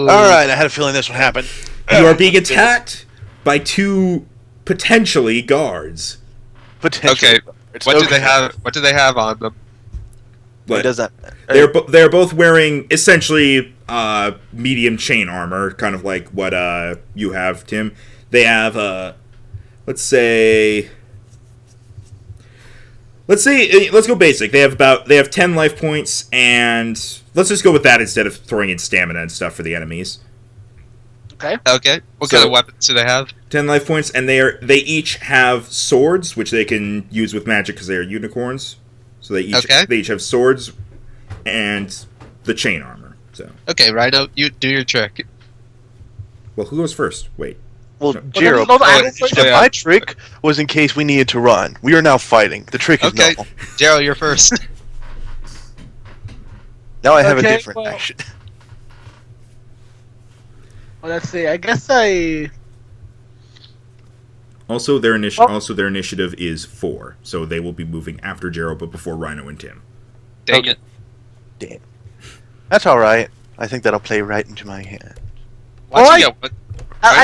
Alright, I had a feeling this would happen. You are being attacked by 2 potentially guards. Okay. What do they have on them? What does that? They're both wearing essentially medium chain armor, kind of like what you have, Tim. They have let's go basic. They have 10 life points, and let's just go with that instead of throwing in stamina and stuff for the enemies. Okay. What kind of weapons do they have? 10 life points, and they each have swords, which they can use with magic because they are unicorns. So they each have swords and the chain armor. So okay, Rhino, you do your trick. Well, who goes first? Wait. Well, Jiro, my trick was in case we needed to run. We are now fighting. The trick is normal. Jiro, you're first. Now I have a different action. Well, let's see. I guess I. Also, their initiative is 4, so they will be moving after Jiro, but before Rhino and Tim. Dang it. Damn. That's alright. I think that'll play right into my hand. I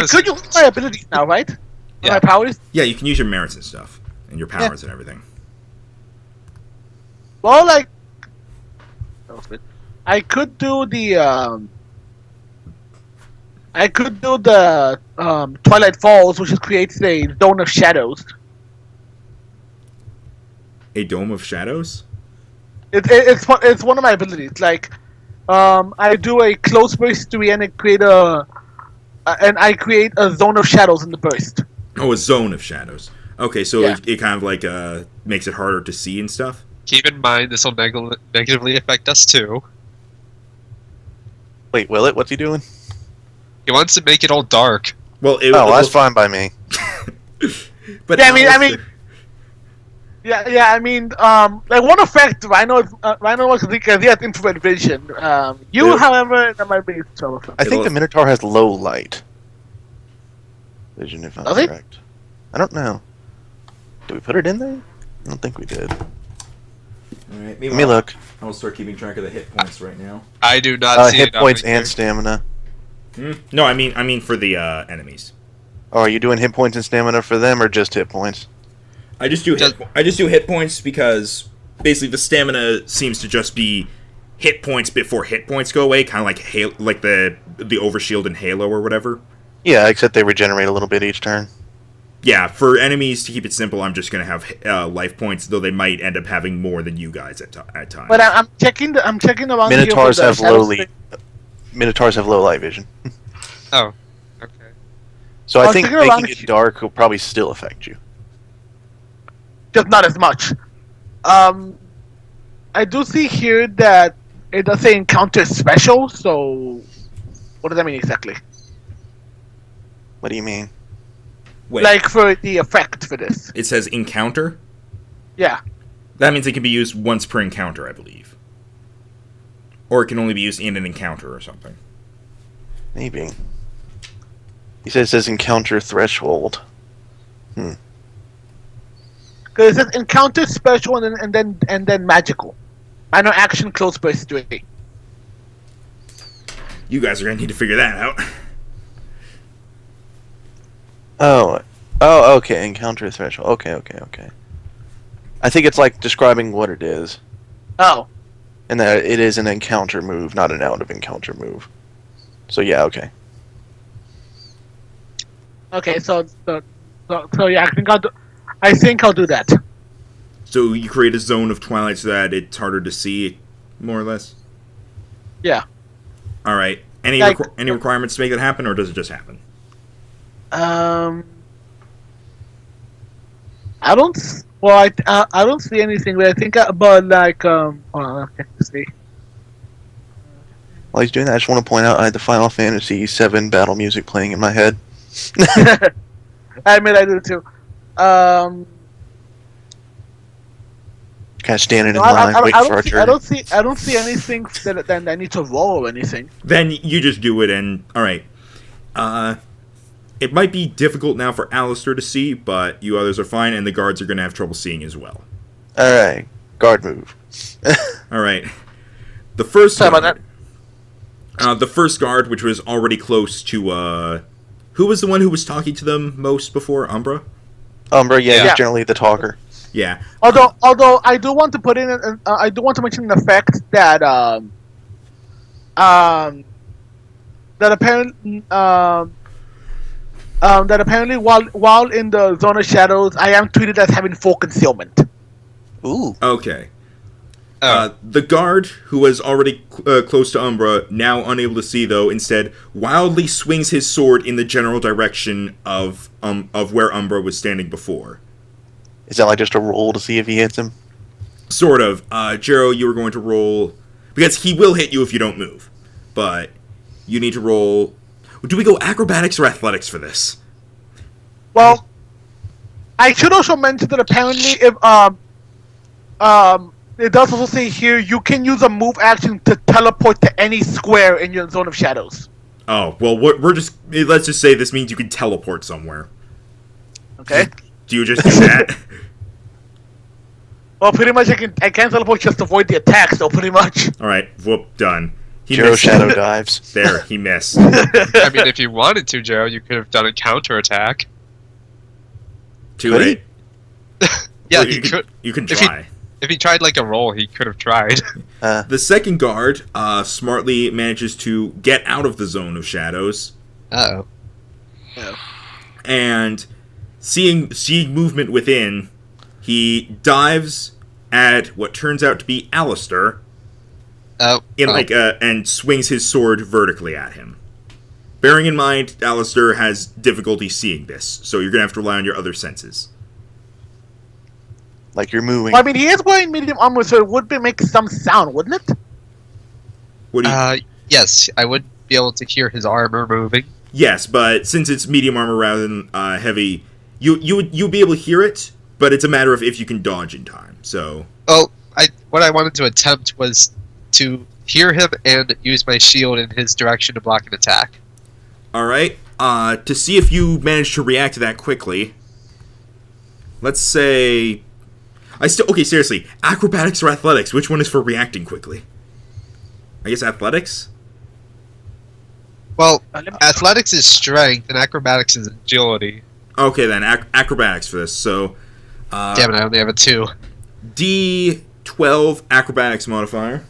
could use my abilities now, right? Yeah. My powers? Yeah, you can use your merits and stuff, and your powers and everything. Well, I could do the Twilight Falls, which creates a zone of shadows. A dome of shadows? It's one of my abilities. Like, I do a close burst 3 and I create a zone of shadows in the burst. Oh, a zone of shadows. Okay, so it kind of like makes it harder to see and stuff. Keep in mind this will negatively affect us too. Wait, will it? What's he doing? He wants to make it all dark. Well, that's fine by me. But yeah, I mean, like one effect, Rhino was because he has infrared vision. However, that might be trouble. I think the Minotaur has low light vision, if I'm correct. I don't know. Did we put it in there? I don't think we did. Alright, let me look. I'll start keeping track of the hit points right now. I do not see hit points and stamina. No, I mean for the enemies. Oh, are you doing hit points and stamina for them, or just hit points? I just do hit points because basically the stamina seems to just be hit points before hit points go away, kind of like the overshield in Halo or whatever. Yeah, except they regenerate a little bit each turn. Yeah, for enemies, to keep it simple, I'm just gonna have life points, though they might end up having more than you guys at times. But I'm checking the Minotaurs have Minotaurs have low light vision. Oh, okay. So I think making it dark will probably still affect you. Just not as much. I do see here that it does say encounter special, so what does that mean exactly? What do you mean? Wait. Like for the effect for this. It says encounter? Yeah. That means it can be used once per encounter, I believe. Or it can only be used in an encounter or something. Maybe. He says encounter threshold. Because it says encounter special and then magical. I know action close burst 3. You guys are gonna need to figure that out. Oh, okay. Encounter threshold. Okay. I think it's like describing what it is. Oh. And that it is an encounter move, not an out of encounter move. So yeah, okay. Okay, so yeah, I think I'll do that. So you create a zone of twilight so that it's harder to see, more or less? Yeah. All right. Any requirements to make that happen, or does it just happen? I don't see anything, but I think hold on, let's see. While he's doing that, I just want to point out I had the Final Fantasy VII battle music playing in my head. I admit I do too. Kind of standing in line, waiting for our turn. I don't see anything that I need to roll or anything. Then you just do it, and all right. It might be difficult now for Alistair to see, but you others are fine, and the guards are going to have trouble seeing as well. All right, guard move. All right. The first Sorry about that. The first guard, which was already close to, who was the one who was talking to them most before? Umbra? Umbra, yeah, Yeah. he's generally the talker. Yeah. Although I do want to put in, I do want to mention the fact that that apparently while in the zone of shadows, I am treated as having full concealment. Ooh. Okay. Oh. The guard, who was already close to Umbra, now unable to see, though, instead wildly swings his sword in the general direction of where Umbra was standing before. Is that like just a roll to see if he hits him? Sort of. Jero, you were going to roll... Because he will hit you if you don't move. But you need to roll... Do we go acrobatics or athletics for this? Well, I should also mention that apparently if it does also say here you can use a move action to teleport to any square in your zone of shadows. Oh, well, we're just... Let's just say this means you can teleport somewhere. Okay. Do you just do that? Well, pretty much I can teleport just to avoid the attack, so pretty much. Alright, whoop, done. He Jero missed. shadow dives. There, he missed. I mean, if you wanted to, Joe, you could have done a counterattack. Too Could he? late. Yeah, Well, he could. You can If he- try. If he tried like a roll, he could have tried. The second guard smartly manages to get out of the zone of shadows, Uh-oh. and seeing movement within, he dives at what turns out to be Alistair Oh. and swings his sword vertically at him. Bearing in mind, Alistair has difficulty seeing this, so you're gonna have to rely on your other senses. Like you're moving. Well, I mean, he is wearing medium armor, so it would make some sound, wouldn't it? What do you? Yes, I would be able to hear his armor moving. Yes, but since it's medium armor rather than heavy, you'd be able to hear it, but it's a matter of if you can dodge in time. So. Oh, what I wanted to attempt was to hear him and use my shield in his direction to block an attack. All right. To see if you manage to react to that quickly. Let's say. Okay, seriously. Acrobatics or athletics? Which one is for reacting quickly? I guess athletics? Well, athletics is strength and acrobatics is agility. Okay, then. Acrobatics for this. So. Damn it, I only have a 2. D12 acrobatics modifier.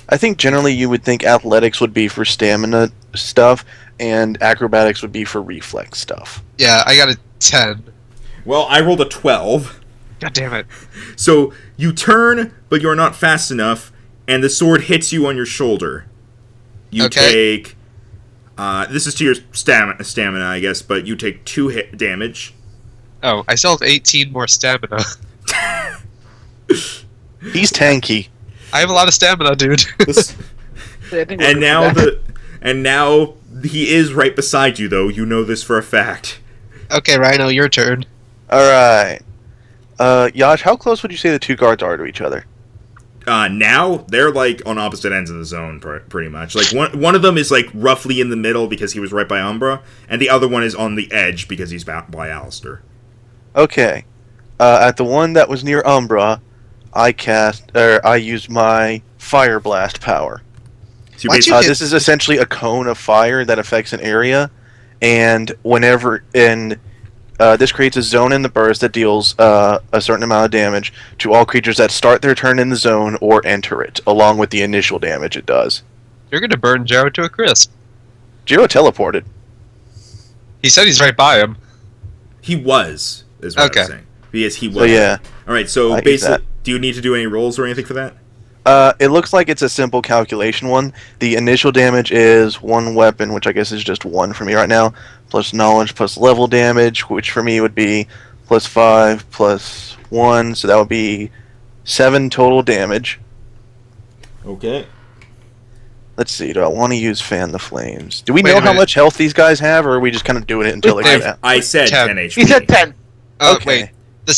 I think generally you would think athletics would be for stamina stuff, and acrobatics would be for reflex stuff. Yeah, I got a 10. Well, I rolled a 12. God damn it. So you turn, but you're not fast enough, and the sword hits you on your shoulder. You take... this is to your stamina, I guess, but you take 2 hit damage. Oh, I still have 18 more stamina. He's tanky. I have a lot of stamina, dude. And now he is right beside you, though. You know this for a fact. Okay, Rhino, your turn. Alright. Yash, how close would you say the two guards are to each other? Now they're like on opposite ends of the zone, pretty much. Like one of them is like roughly in the middle because he was right by Umbra, and the other one is on the edge because he's by Alistair. Okay. At the one that was near Umbra, I used my Fire Blast power. So Why'd you This is essentially a cone of fire that affects an area, and this creates a zone in the burst that deals a certain amount of damage to all creatures that start their turn in the zone or enter it, along with the initial damage it does. You're gonna burn Jero to a crisp. Jiro teleported. He said he's right by him. He was, is what I was saying. Yes, he was. So yeah. Alright, so I get basically, that. do you need to do any rolls or anything for that? It looks like it's a simple calculation one. The initial damage is 1 weapon, which I guess is just 1 for me right now, plus knowledge plus level damage, which for me would be plus 5 plus 1, so that would be 7 total damage. Okay. Let's see, do I want to use Fan the Flames? Do we Wait know a how minute. much health these guys have, or are we just kind of doing it until they get out? I said 10 HP. He said 10. Oh, Okay. wait. The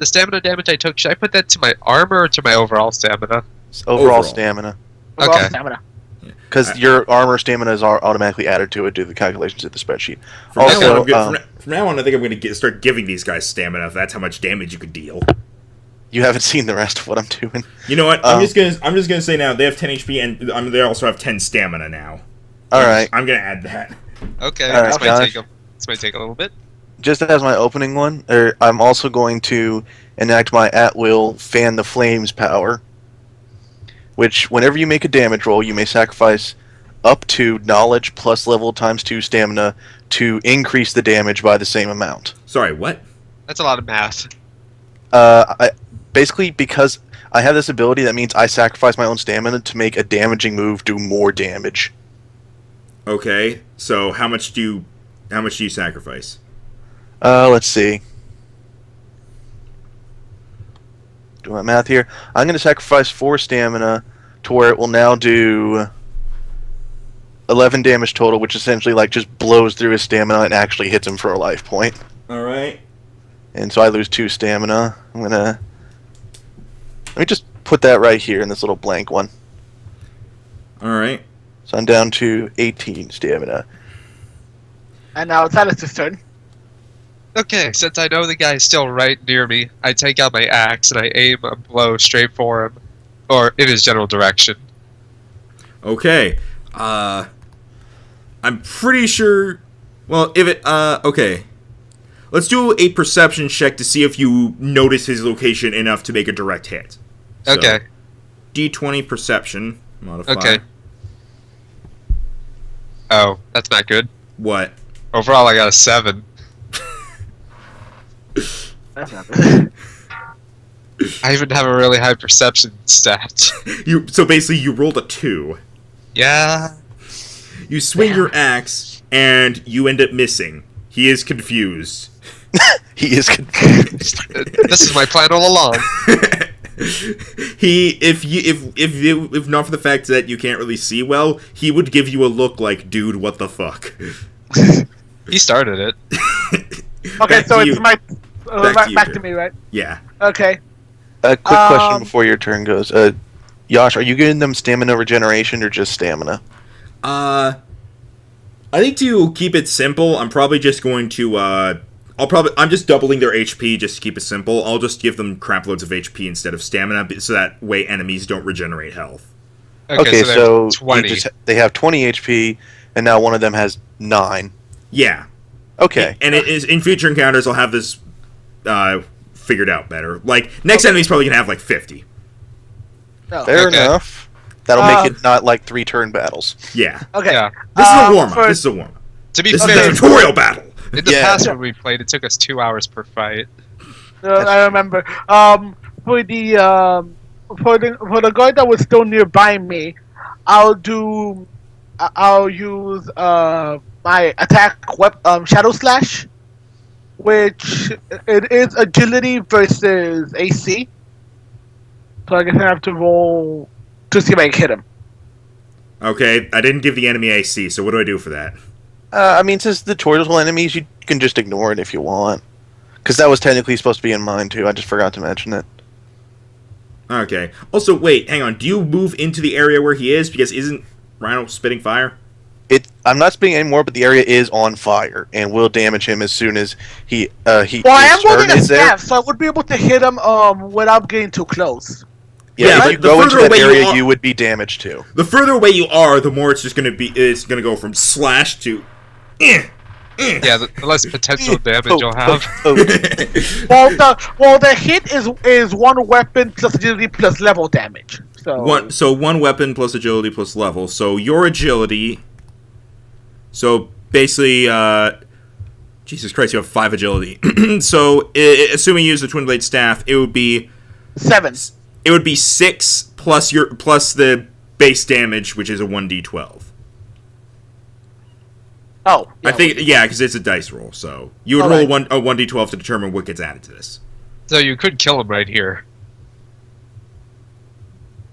stamina damage I took, should I put that to my armor or to my overall stamina? Overall stamina. Okay. Stamina. Because your armor stamina is automatically added to it due to the calculations in the spreadsheet. From Also, now on, I think I'm going to start giving these guys stamina if that's how much damage you could deal. you haven't seen the rest of what I'm doing. You know what? I'm just gonna say now they have 10 HP and they also have 10 stamina now. All right. I'm gonna add that. Okay, All right, this might take a little bit. Just as my opening one, I'm also going to enact my at-will fan the flames power, which whenever you make a damage roll, you may sacrifice up to knowledge plus level times 2 stamina to increase the damage by the same amount. Sorry, what? That's a lot of math. Basically, because I have this ability, that means I sacrifice my own stamina to make a damaging move do more damage. Okay, so how much do you sacrifice? Let's see. Do my math here. I'm going to sacrifice 4 stamina to where it will now do 11 damage total, which essentially like just blows through his stamina and actually hits him for a life point. All right. And so I lose 2 stamina. Let me just put that right here in this little blank one. All right. So I'm down to 18 stamina. And now it's Alice's turn. Okay, since I know the guy's still right near me, I take out my axe and I aim a blow straight for him, or in his general direction. Okay. I'm pretty sure. Well, if it. Okay. Let's do a perception check to see if you notice his location enough to make a direct hit. So, Okay. D20 perception modifier. Okay. Oh, that's not good. What? Overall, I got a 7. That's not good. I even have a really high perception stat. So basically, you rolled a 2. Yeah. You swing your axe, and you end up missing. He is confused. He is confused. This is my plan all along. If not for the fact that you can't really see well, he would give you a look like, dude, what the fuck? He started it. Okay, so it's my Back to to me, right? Yeah. Okay. A quick question before your turn goes. Yash, are you giving them stamina regeneration or just stamina? I think to keep it simple, I'm probably just going to I'm just doubling their HP just to keep it simple. I'll just give them crap loads of HP instead of stamina, so that way enemies don't regenerate health. Okay, so 20. they have 20 HP, and now one of them has 9. Yeah. Okay. And it is in future encounters, I'll have this figured out better. Like, next enemy's probably gonna have like 50. Oh, Fair okay. enough. That'll make it not like 3 turn battles. Yeah. Okay. Yeah. This is a warm up. for- This is a warm up. To be This is fair, a tutorial battle. in the Yeah. past when we played, it took us 2 hours per fight. I remember. For the guy that was still nearby me, I'll use my attack Shadow Slash, which it is agility versus AC. So I guess I have to roll to see if I can hit him. Okay, I didn't give the enemy AC, so what do I do for that? I mean, since the tutorial enemies, you can just ignore it if you want. Because that was technically supposed to be in mine, too. I just forgot to mention it. Okay. Also, wait, hang on. Do you move into the area where he is? Because isn't Rhino spitting fire? I'm not speaking anymore, but the area is on fire and will damage him as soon as he Well, I his am holding turn a is there. staff, so I would be able to hit him without getting too close. Yeah, but if you the go into further that away you area, are- you would be damaged too. The further away you are, the more it's just gonna be. It's gonna go from slash to. Yeah, the less potential damage you'll have. Well, the hit is one weapon plus agility plus level damage. So one weapon plus agility plus level. So your agility. So basically, Jesus Christ, you have 5 agility. So assuming you use the twin blade staff, it would be 7. It would be 6 plus the base damage, which is a 1d12. Oh, yeah. I think because it's a dice roll. So you would roll a 1d12 to determine what gets added to this. So you could kill him right here.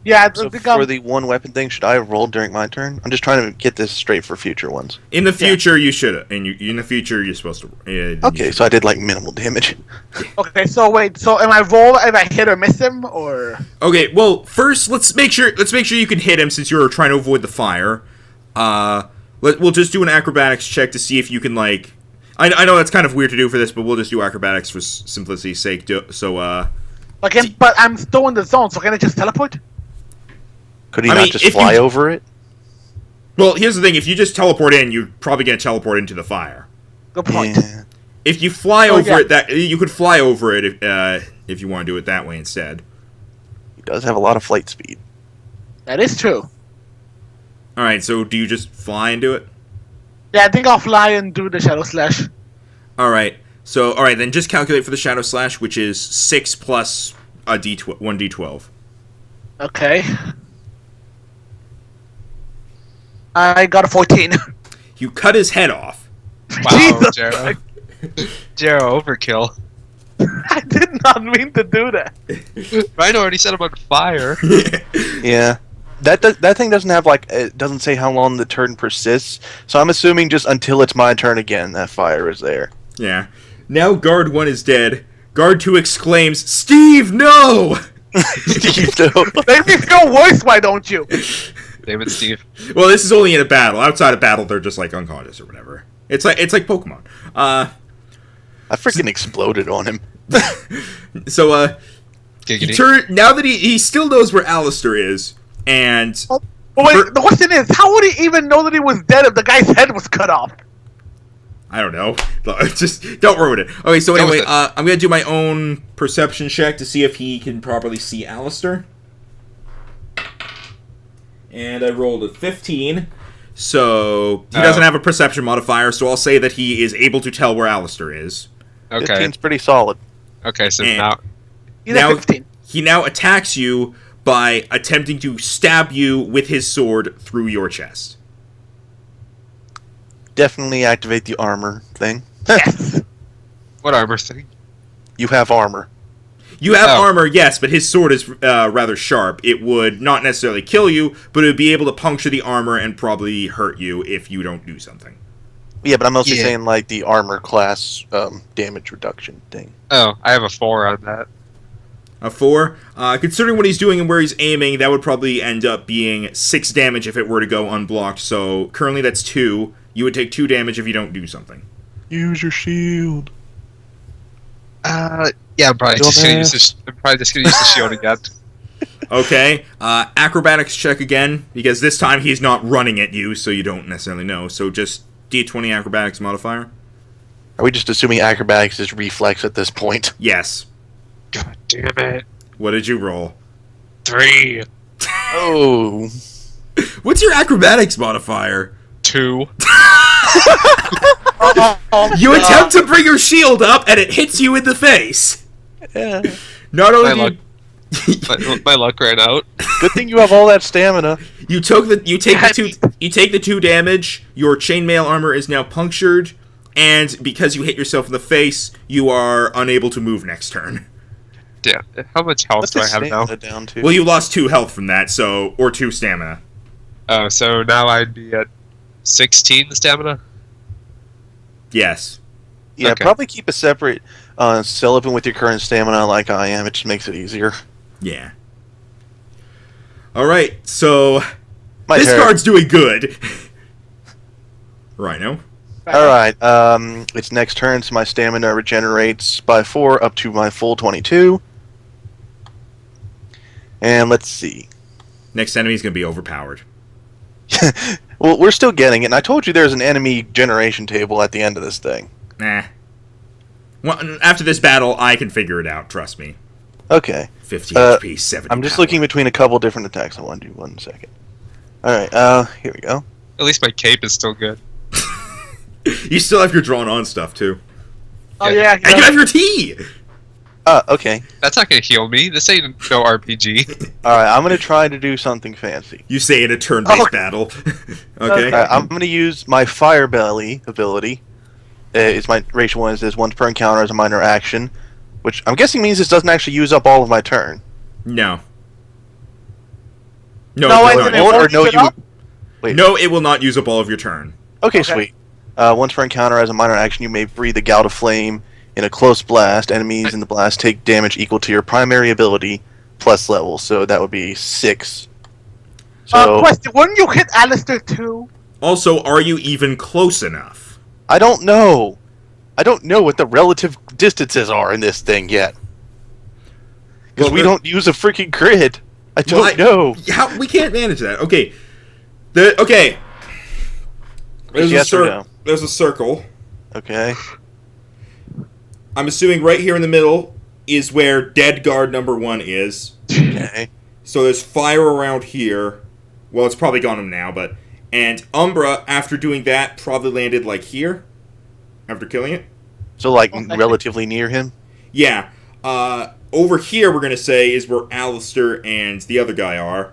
Yeah, So for the one weapon thing, should I have rolled during my turn? I'm just trying to get this straight for future ones. In the future, you should, and in the future, you're supposed to. Okay, so I did like minimal damage. Okay, so wait, so am I roll if I hit or miss him, or? Okay, well, first let's make sure you can hit him since you're trying to avoid the fire. We'll just do an acrobatics check to see if you can like. I know that's kind of weird to do for this, but we'll just do acrobatics for simplicity's sake. But I'm still in the zone, so can I just teleport? Could he not just fly over it? Well, here's the thing. If you just teleport in, you're probably going to teleport into the fire. Good point. Yeah. If you fly over yeah. it, you could fly over it if you want to do it that way instead. He does have a lot of flight speed. That is true. All right, so do you just fly and do it? Yeah, I think I'll fly and do the Shadow Slash. All right. So, all right, then just calculate for the Shadow Slash, which is 6 plus a 1d12. Okay. I got a 14. You cut his head off. Wow, Jesus Jero. Jero, overkill. I did not mean to do that. Rhino already set him on fire. Yeah. That thing doesn't have, like, it doesn't say how long the turn persists, so I'm assuming just until it's my turn again, that fire is there. Yeah. Now Guard 1 is dead. Guard 2 exclaims, Steve, no! Steve, no. Make me feel worse, why don't you? David Steve. Well, this is only in a battle. Outside of battle, they're just, like, unconscious or whatever. It's like Pokemon. I freaking exploded on him. So, Giggity. now that he still knows where Alistair is, and... But wait, the question is, how would he even know that he was dead if the guy's head was cut off? I don't know. Just don't ruin it. Okay, so Go anyway, with it. I'm going to do my own perception check to see if he can properly see Alistair. And I rolled a 15. So he doesn't have a perception modifier, so I'll say that he is able to tell where Alistair is. Okay. 15's pretty solid. Okay, so And- now... He's Now- at 15. He now attacks you by attempting to stab you with his sword through your chest. Definitely activate the armor thing. Yes. What armor thing? You have armor. You have Oh. armor, yes, but his sword is rather sharp. It would not necessarily kill you, but it would be able to puncture the armor and probably hurt you if you don't do something. Yeah, but I'm mostly Yeah. saying, like, the armor class damage reduction thing. Oh, I have a 4 on that. A 4. Considering what he's doing and where he's aiming, that would probably end up being 6 damage if it were to go unblocked. So currently that's 2. You would take 2 damage if you don't do something. Use your shield. Yeah, I'm probably just gonna use Dumbass. the shield again. Okay. Acrobatics check again, because this time he's not running at you, so you don't necessarily know. So just D20 acrobatics modifier. Are we just assuming acrobatics is reflex at this point? Yes. God damn it. What did you roll? 3. Oh. What's your acrobatics modifier? 2. You attempt to bring your shield up, and it hits you in the face. Yeah. Not My only luck. do you, My luck ran out. Good thing you have all that stamina. you take the 2 damage. Your chainmail armor is now punctured, and because you hit yourself in the face, you are unable to move next turn. Damn. How much health What's do the I have now? stamina down to? Well, you lost 2 health from that, or 2 stamina. Oh, so now I'd be at 16 stamina? Yes. Yeah, Okay. probably keep a separate cell open with your current stamina like I am. It just makes it easier. Yeah. All right, so My this turn. card's doing good. Rhino. Alright, its next turn, so my stamina regenerates by 4 up to my full 22. And let's see. Next enemy's gonna be overpowered. Well, we're still getting it, and I told you there's an enemy generation table at the end of this thing. Nah. Well, after this battle, I can figure it out. Trust me. Okay. 50 Uh, HP, 70. I'm just power. looking between a couple different attacks. I want to do 1 second. Alright, here we go. At least my cape is still good. You still have your drawn on stuff too, Oh yeah. and you have your tea. Okay. That's not gonna heal me. This ain't no RPG. Alright, I'm going to try to do something fancy. You say in a turn-based Oh. battle. Okay. Okay. I'm going to use my Fire Belly ability. It's my ratio 1 is this once per encounter as a minor action, which I'm guessing means this doesn't actually use up all of my turn. No. No, No, it I will didn't. not. Or won't no, use it you. up? Wait. No, it will not use up all of your turn. Okay, Okay. sweet. Once per encounter as a minor action, you may breathe a gout of flame in a close blast. Enemies in the blast take damage equal to your primary ability plus level, so that would be 6. So Question: wouldn't you hit Alistair too? Also, are you even close enough? I don't know. I don't know what the relative distances are in this thing yet. Because Well, we there- don't use a freaking grid. I don't Well, know. How we can't manage that. Okay. Okay. There's Yes or no? There's a circle. Okay. I'm assuming right here in the middle is where dead guard number 1 is. Okay. So there's fire around here. Well, it's probably gone now, but... And Umbra, after doing that, probably landed, like, here. After killing it. So, like, relatively near him? Yeah. Over here, we're going to say, is where Alistair and the other guy are.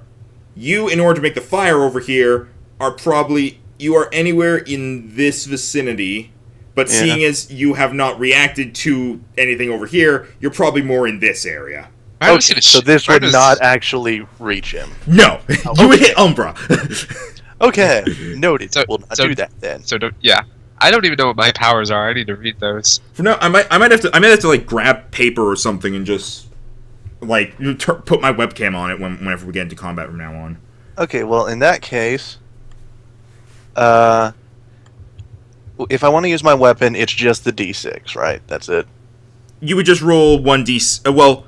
You, in order to make the fire over here, are probably... You are anywhere in this vicinity. But seeing as you have not reacted to anything over here, you're probably more in this area. Okay, so this would not actually reach him. No! You would hit Umbra! Okay, noted. So- We'll not so- do that then. So yeah, I don't even know what my powers are. I need to read those. For now, I might have to like grab paper or something and just like put my webcam on it whenever we get into combat from now on. Okay, well, in that case, if I want to use my weapon, it's just the D6, right? That's it. You would just roll 1d. Well,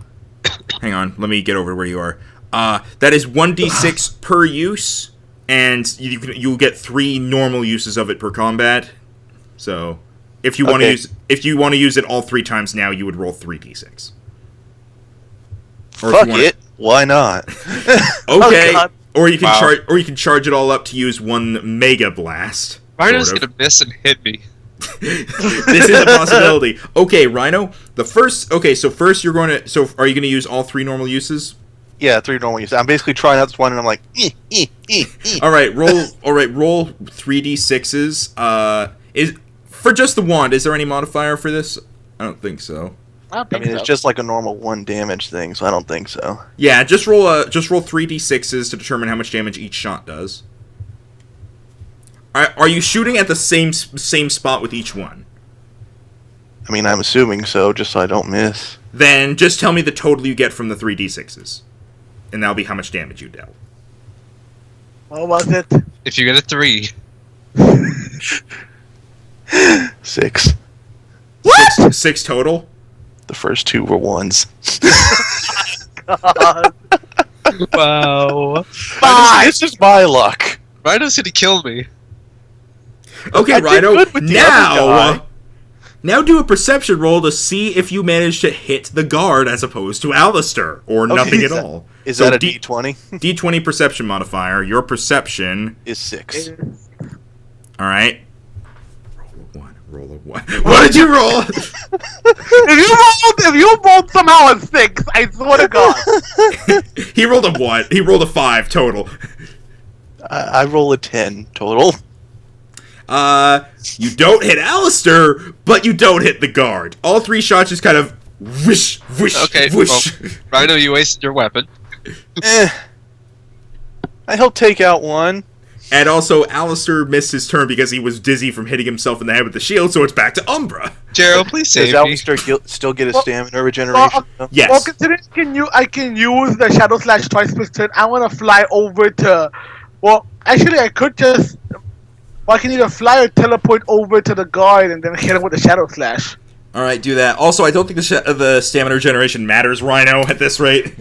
hang on. Let me get over to where you are. That is 1d6 per use, and you'll get 3 normal uses of it per combat. So, if you want to use it all 3 times now, you would roll 3d6. Fuck it. Why not? Okay. Oh, or you can charge it all up to use 1 mega blast. Rhino's sort of. gonna miss and hit me. This is a possibility. Okay, Rhino. So first you're going to. So are you going to use all 3 normal uses? Yeah, 3 normal uses. I'm basically trying out this one, and I'm like, All right, roll. All right, roll 3d6s. Is for just the wand. Is there any modifier for this? I don't think so. I mean, it's just like a normal 1 damage thing, so I don't think so. Yeah, just roll 3d6s to determine how much damage each shot does. Are you shooting at the same spot with each one? I mean, I'm assuming so, just so I don't miss. Then just tell me the total you get from the 3d6s, and that'll be how much damage you dealt. What was it? If you get a 3, 6. What? 6 total? The first 2 were 1s. God. wow, This is my luck. Rhino's gonna kill me. Okay, I did Rhino. good with the other guy. Now do a perception roll to see if you manage to hit the guard as opposed to Alistair, or nothing at all. Is So that a D20? D20 perception modifier. Your perception. Is 6. All right. Roll a 1. What did you roll? If you rolled somehow a 6, I swear to God. He rolled a 1. He rolled a 5 total. I roll a 10 total. You don't hit Alistair, but you don't hit the guard. All 3 shots just kind of whoosh, whoosh, Okay, whoosh. well, Rhino, you wasted your weapon. I helped take out 1. And also, Alistair missed his turn because he was dizzy from hitting himself in the head with the shield, so it's back to Umbra. Gerald, please Does save me. Alistair still get a stamina regeneration? though? Yes. Well, considering I can use the Shadow Slash twice per turn, I want to fly over to... Well, actually, I could just... Well, I can either fly or teleport over to the guard and then hit him with the Shadow Slash. All right, do that. Also, I don't think the stamina regeneration matters, Rhino, at this rate.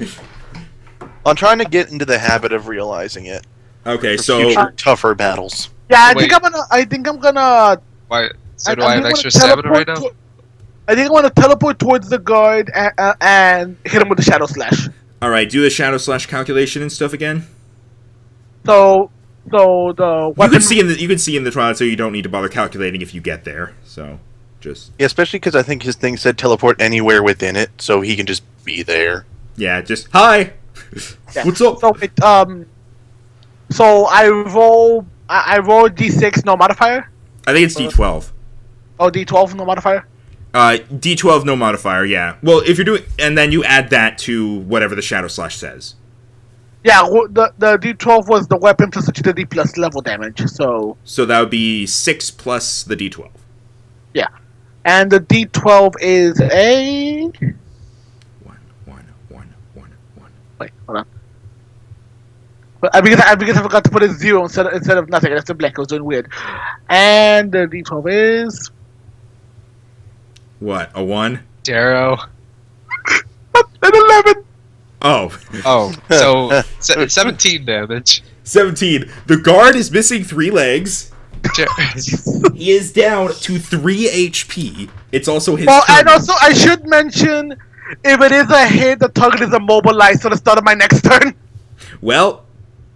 I'm trying to get into the habit of realizing it. Okay, For so future tougher battles. Yeah, I Wait. think I'm gonna. Why? So do I I have think I'm extra gonna stamina right now? teleport I think I'm gonna teleport towards the guard and hit him with the Shadow Slash. all right, do the shadow slash calculation and stuff again. So the You weapon. can see in the trial, so you don't need to bother calculating if you get there. So, just Yeah, especially because I think his thing said teleport anywhere within it, so he can just be there. just hi. Yeah. What's up? So I roll D6 no modifier. I think it's D12. Oh, D12 no modifier. D12 no modifier. Yeah. Well, if you're doing, and then you add that to whatever the shadow slash says. Yeah, the D12 was the weapon plus agility plus level damage. So So that would be 6 plus the D12. yeah, and the D12 is a. 1. Wait, hold on. But because I forgot to put a 0 instead of nothing. That's a blank. I was doing weird. And the D12 is What? A 1? Darrow. an 11. Oh. Oh, so 17 damage. 17. The guard is missing 3 legs. He is down to 3 HP. It's also his Well, turn. and also I should mention, if it is a hit, the target is immobilized, so the start of my next turn. Well,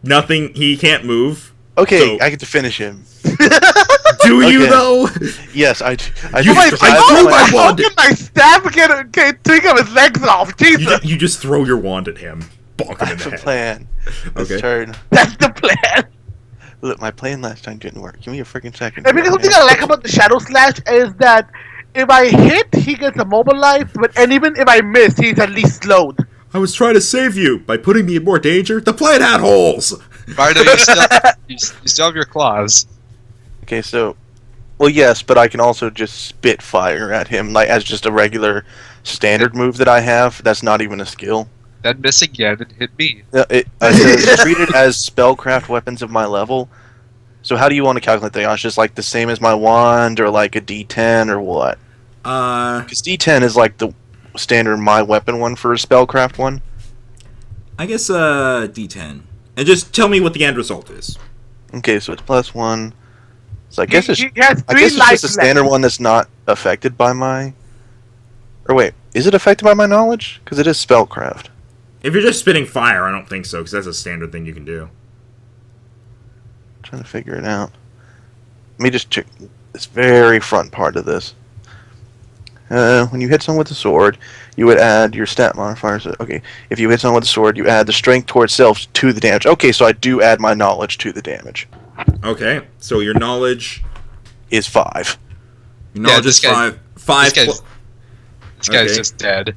nothing. He can't move. Okay, So- I get to finish him. Do you Okay. though? Yes, I You- just I have threw my- my How wand. can I stab get take his legs off? Jesus, You just throw your wand at him, bonk him in That's the the head. plan. This Okay. turn. that's the plan. Look, my plan last time didn't work. Give me a freaking second. And because something I like about the Shadow Slash is that if I hit, he gets immobilized, and even if I miss, he's at least slowed. I was trying to save you by putting me in more danger. The plan had holes. Bardo, you still have your claws. Okay, so, well, yes, but I can also just spit fire at him, like as just a regular standard move that I have. That's not even a skill. Then miss again and hit me. It says treated as spellcraft weapons of my level. So how do you want to calculate that? It's just like the same as my wand, or like a D10, or what? Because D10 is like the standard my weapon one for a spellcraft one. I guess D10, and just tell me what the end result is. Okay, so it's +1. So I guess it's He has I three guess it's life just a standard left. one that's not affected by my. Or wait, is it affected by my knowledge? Because it is spellcraft. If you're just spitting fire, I don't think so, because that's a standard thing you can do. Trying to figure it out. Let me just check this very front part of this. When you hit someone with a sword, you would add your stat modifier. So, okay, if you hit someone with a sword, you add the strength towards self to the damage. Okay, so I do add my knowledge to the damage. Okay, so your knowledge Is 5. Your knowledge this is guy- five. Five. This guy's Okay. just dead.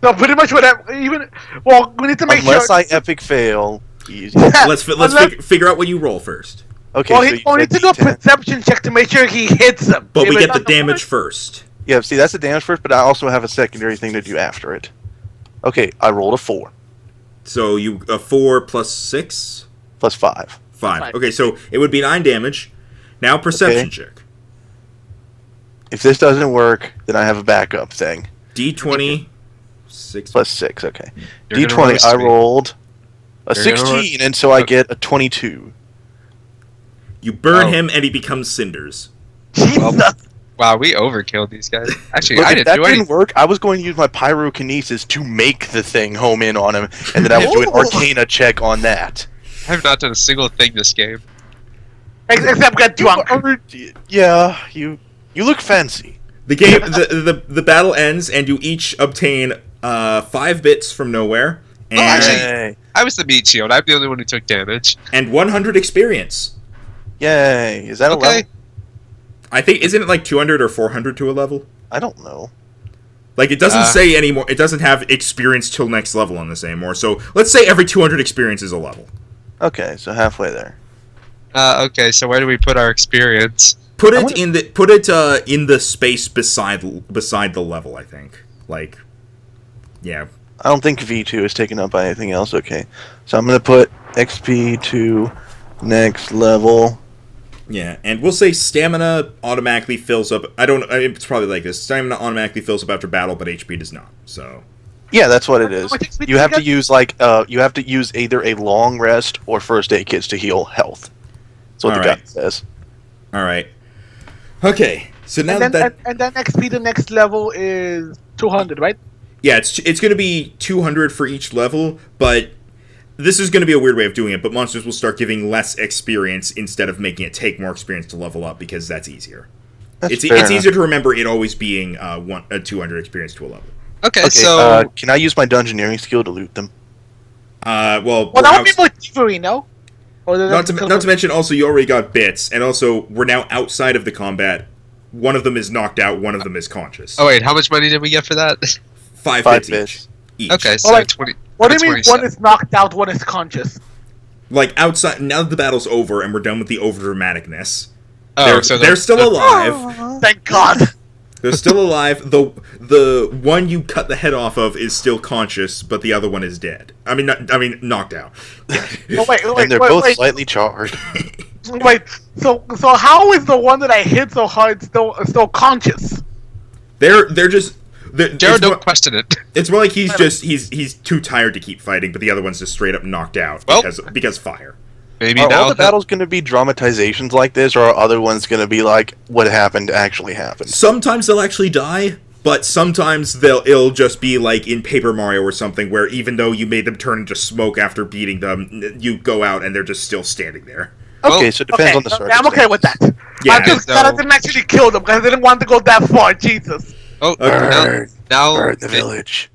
So pretty much whatever. Even well, we need to make Unless sure. I epic fail. Easy. Let's Unless- figure out what you roll first. Okay, well, so he you only said to do a D10. perception check to make sure he hits him. But If we it's get the not damage first. Yeah, see, that's the damage first, but I also have a secondary thing to do after it. Okay, I rolled a 4 So you 4 plus 6, plus 5. 5. Five. Okay, so it would be 9 damage. Now perception Okay. check. If this doesn't work, then I have a backup thing. D20 6 Plus 6, okay. You're gonna D20, roast I me. rolled a You're gonna 16, and so I get a 22. You burn Oh. him and he becomes cinders. Jesus. Wow, we overkilled these guys. Actually, Look, I if didn't that do didn't anything. work, I was going to use my pyrokinesis to make the thing home in on him, and then I would do an Oh. arcana check on that. I have not done a single thing this game. Except get drunk. Yeah, you look fancy. The game the battle ends and you each obtain 5 bits from nowhere and actually- Yay. I was the meat shield. I'm the only one who took damage. and 100 experience. Yay. Is that a Okay. level? I think isn't it like 200 or 400 to a level? I don't know. Like it doesn't say anymore. It doesn't have experience till next level on this anymore. So let's say every 200 experience is a level. Okay, so halfway there. Okay, so where do we put our experience? Put I it wanna- in the space beside the level. I think like yeah. I don't think V2 is taken up by anything else. Okay, so I'm gonna put XP to next level. Yeah, and we'll say stamina automatically fills up. It's probably like this. Stamina automatically fills up after battle, but HP does not. So Yeah, that's what it is. How much XP You do have you to get? use you have to use either a long rest or first aid kits to heal health. That's what the Alright. guy says. all right, okay. So now And then, that and then XP the next level is 200, right? yeah, it's going to be 200 for each level, but this is going to be a weird way of doing it. But monsters will start giving less experience instead of making it take more experience to level up because that's easier. That's It's fair enough. easier to remember it always being 200 experience to a level. Okay, Okay, so can I use my dungeoneering skill to loot them? Well, Well, we're that would be outs- more thievery, no? Or does not that- to mention also you already got bits, and also we're now outside of the combat. One of them is knocked out, one of them is conscious. oh wait, how much money did we get for that? 5 5 bits bits. each. Okay, so Well, like, 20. What do you mean 27. one is knocked out, one is conscious? Like outside now that the battle's over and we're done with the overdramaticness. Oh, They're still alive. Thank God. They're still alive. The one you cut the head off of is still conscious, but the other one is dead. I mean, knocked out. Oh, wait, And they're both slightly charred. wait. So how is the one that I hit so hard still conscious? They're just. Jared, It's don't more, question it. it's more like he's too tired to keep fighting, but the other one's just straight up knocked out Well- because fire. Maybe Are now all the battles going to be dramatizations like this, or are other ones going to be like what happened actually happened? Sometimes they'll actually die, but sometimes it'll just be like in Paper Mario or something, where even though you made them turn into smoke after beating them, you go out and they're just still standing there. Okay, Well, so it depends on the Yeah, circumstances. I'm okay with that. Yeah. I'm just glad I didn't actually kill them because I didn't want to go that far. Jesus. Oh, Burn, now burn the village.